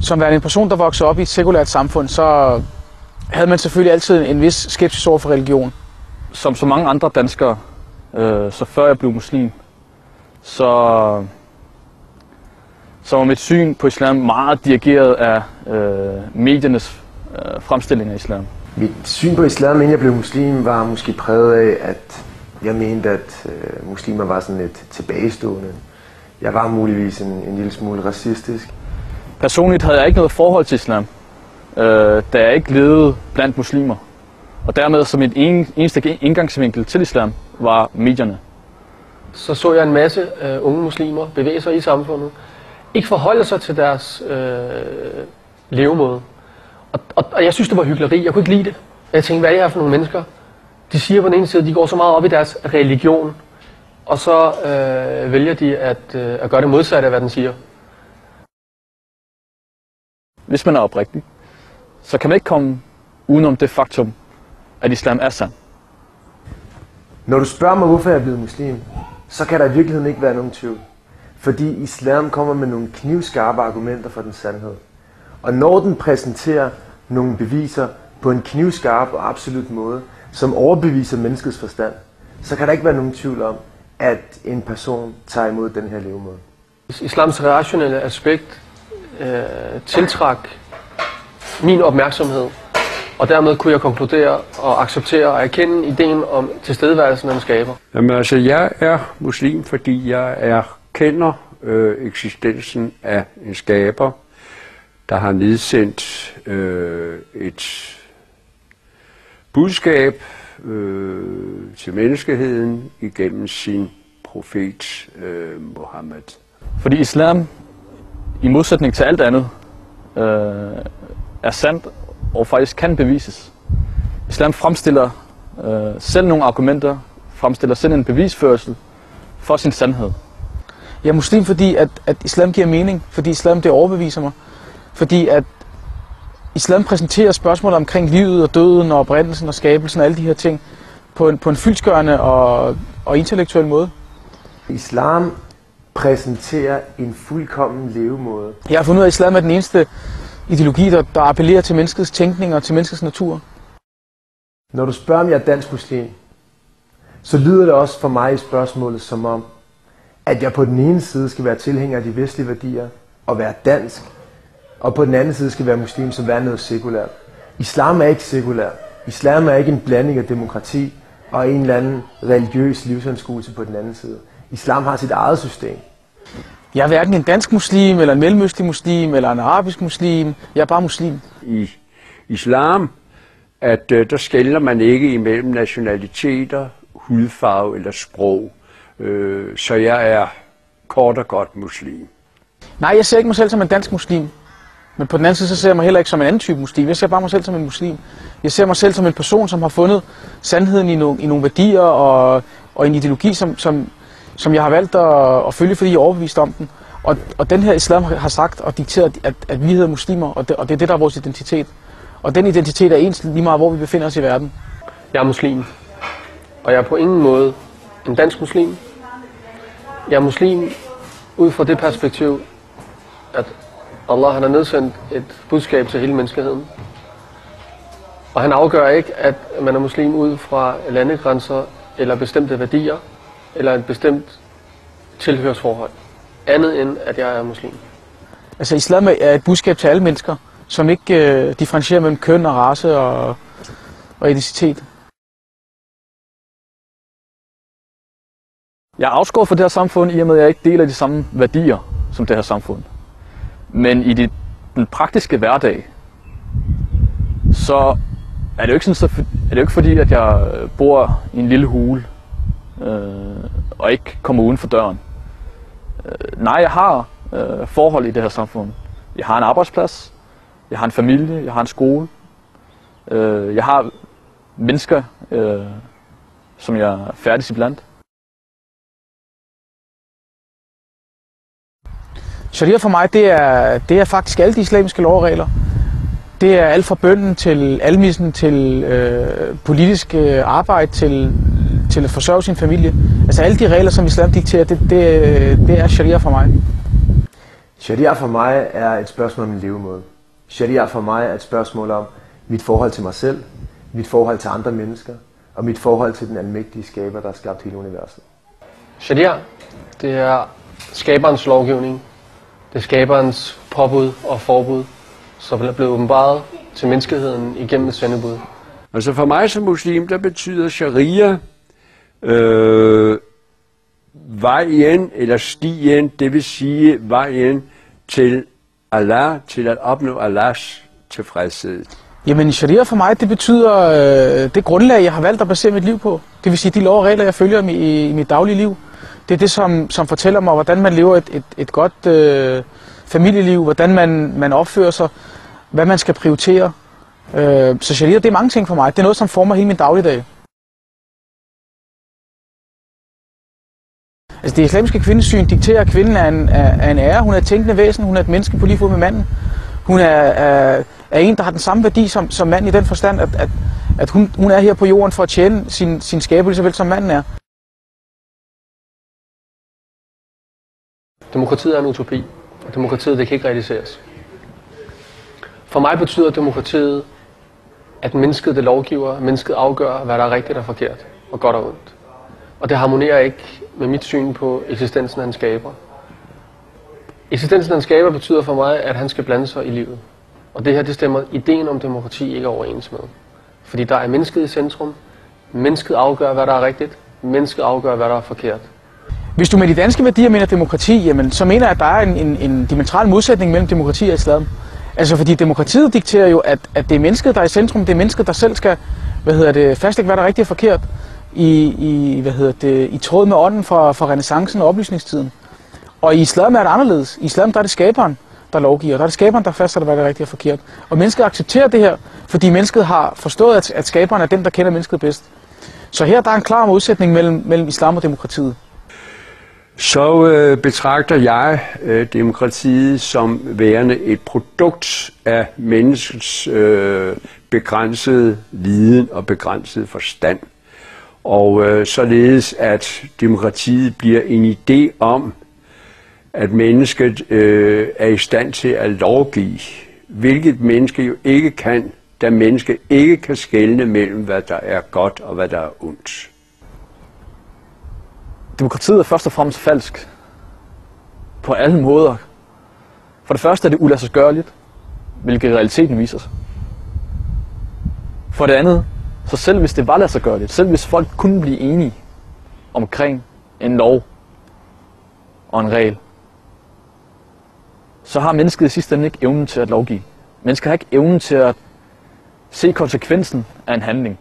Som værende en person, der voksede op i et sekulært samfund, så havde man selvfølgelig altid en vis skepsis over for religion. Som så mange andre danskere, så før jeg blev muslim, så var mit syn på islam meget dirigeret af mediernes fremstilling af islam. Mit syn på islam, inden jeg blev muslim, var måske præget af, at jeg mente, at muslimer var sådan lidt tilbagestående. Jeg var muligvis en lille smule racistisk. Personligt havde jeg ikke noget forhold til islam, da jeg ikke levede blandt muslimer. Og dermed som mit eneste indgangsvinkel til islam var medierne. Så jeg en masse unge muslimer bevæge sig i samfundet, ikke forholde sig til deres levemåde. Og jeg synes, det var hykleri. Jeg kunne ikke lide det. Jeg tænkte, hvad er det her for nogle mennesker? De siger på den ene side, at de går så meget op i deres religion, og så vælger de at gøre det modsatte af, hvad den siger. Hvis man er oprigtig, så kan man ikke komme udenom det faktum, at islam er sand. Når du spørger mig, hvorfor jeg er blevet muslim, så kan der i virkeligheden ikke være nogen tvivl. Fordi islam kommer med nogle knivskarpe argumenter for den sandhed. Og når den præsenterer nogle beviser på en knivskarp og absolut måde, som overbeviser menneskets forstand, så kan der ikke være nogen tvivl om, at en person tager imod den her levemåde. Islams rationelle aspekt tiltrak min opmærksomhed, og dermed kunne jeg konkludere og acceptere og erkende ideen om tilstedeværelsen af en skaber. Jamen altså, jeg er muslim, fordi jeg erkender eksistensen af en skaber, der har nedsendt et budskab til menneskeheden igennem sin profet Muhammed. Fordi islam, i modsætning til alt andet, er sandt og faktisk kan bevises. Islam fremstiller selv nogle argumenter, fremstiller selv en bevisførsel for sin sandhed. Jeg er muslim, fordi at islam giver mening, fordi islam det overbeviser mig, fordi at islam præsenterer spørgsmål omkring livet og døden og oprindelsen og skabelsen og alle de her ting på en fyldestgørende og intellektuel måde. Islam præsenterer en fuldkommen levemåde. Jeg har fundet ud af, at islam er den eneste ideologi, der appellerer til menneskets tænkning og til menneskets natur. Når du spørger, om jeg er dansk muslim, så lyder det også for mig i spørgsmålet som om, at jeg på den ene side skal være tilhænger af de vestlige værdier og være dansk, og på den anden side skal være muslim som være noget sekulært. Islam er ikke sekulær. Islam er ikke en blanding af demokrati og en eller anden religiøs livsanskuelse på den anden side. Islam har sit eget system. Jeg er hverken en dansk muslim, eller en mellemøstlig muslim, eller en arabisk muslim. Jeg er bare muslim. I islam, at der skelner man ikke imellem nationaliteter, hudfarve eller sprog. Så jeg er kort og godt muslim. Nej, jeg ser ikke mig selv som en dansk muslim. Men på den anden side, så ser jeg mig heller ikke som en anden type muslim. Jeg ser bare mig selv som en muslim. Jeg ser mig selv som en person, som har fundet sandheden i nogle værdier og en ideologi, som jeg har valgt at følge, fordi jeg er overbevist om den. Og den her islam har sagt og dikteret, at vi hedder muslimer, og det er det, der er vores identitet. Og den identitet er ens lige meget, hvor vi befinder os i verden. Jeg er muslim, og jeg er på ingen måde en dansk muslim. Jeg er muslim ud fra det perspektiv, at Allah han har nedsendt et budskab til hele menneskeheden. Og han afgør ikke, at man er muslim ud fra landegrænser eller bestemte værdier, eller et bestemt tilhørsforhold. Andet end, at jeg er muslim. Altså islam er et budskab til alle mennesker, som ikke differentierer mellem køn og race og etnicitet. Jeg er afskåret fra det her samfund, i og med at jeg ikke deler de samme værdier som det her samfund. Men i den praktiske hverdag, så er det jo ikke fordi, at jeg bor i en lille hule og ikke kommer uden for døren. Nej, jeg har forhold i det her samfund. Jeg har en arbejdsplads, jeg har en familie, jeg har en skole. Jeg har mennesker, som jeg færdes iblandt. Sharia for mig, det er faktisk alle de islamiske lovregler. Det er alt fra bønnen til almissen, til politisk arbejde, til at forsørge sin familie. Altså alle de regler, som islam dikterer, det er sharia for mig. Sharia for mig er et spørgsmål om min levemåde. Sharia for mig er et spørgsmål om mit forhold til mig selv, mit forhold til andre mennesker, og mit forhold til den almægtige skaber, der har skabt hele universet. Sharia, det er skaberens lovgivning. Det er skaberens påbud og forbud, som er blevet åbenbaret til menneskeheden igennem et sendebud. Altså for mig som muslim, der betyder sharia vejen eller stien, det vil sige vejen til Allah, til at opnå Allahs tilfredshed. Jamen sharia for mig, det betyder det grundlag, jeg har valgt at basere mit liv på. Det vil sige de lov og regler, jeg følger i mit daglige liv. Det er det, som fortæller mig, hvordan man lever et godt familieliv, hvordan man opfører sig, hvad man skal prioritere. Så sharia, det er mange ting for mig. Det er noget, som former hele min dagligdag. Altså det islamiske kvindesyn dikterer, at kvinden er en ære. Hun er et tænkende væsen, hun er et menneske på lige fod med manden. Hun er en, der har den samme værdi som manden i den forstand, at hun er her på jorden for at tjene sin skaber lige så vel som manden er. Demokratiet er en utopi, og demokratiet det kan ikke realiseres. For mig betyder demokratiet, at mennesket det lovgiver, mennesket afgør, hvad der er rigtigt og forkert, og godt og ondt. Og det harmonerer ikke med mit syn på eksistensen af en skaber. Eksistensen af en skaber betyder for mig, at han skal blande sig i livet. Og det her, det stemmer ideen om demokrati ikke overens med. Fordi der er mennesket i centrum. Mennesket afgør, hvad der er rigtigt. Mennesket afgør, hvad der er forkert. Hvis du med de danske værdier mener demokrati, jamen, så mener jeg, at der er en diametral modsætning mellem demokrati og islam. Altså fordi demokratiet dikterer jo, at det er mennesket, der er i centrum. Det er mennesket, der selv skal fastlægge, hvad der er rigtigt og forkert. I tråd med ånden fra renæssancen og oplysningstiden. Og i islam er det anderledes. I islam der er det skaberen, der lovgiver. Der er det skaberen, der fastsætter, hvad der er rigtigt og forkert. Og mennesket accepterer det her, fordi mennesket har forstået, at skaberen er den, der kender mennesket bedst. Så her der er en klar modsætning mellem islam og demokratiet. Så betragter jeg demokratiet som værende et produkt af menneskets begrænsede viden og begrænsede forstand. Og således at demokratiet bliver en idé om, at mennesket er i stand til at lovgive, hvilket menneske jo ikke kan, da mennesket ikke kan skelne mellem, hvad der er godt og hvad der er ondt. Demokratiet er først og fremmest falsk. På alle måder. For det første er det uladsiggørligt, hvilket realiteten viser sig. For det andet, så selv hvis det var ladsiggørligt, selv hvis folk kunne blive enige omkring en lov og en regel, så har mennesket i sidste ende ikke evnen til at lovgive. Mennesket har ikke evnen til at se konsekvensen af en handling.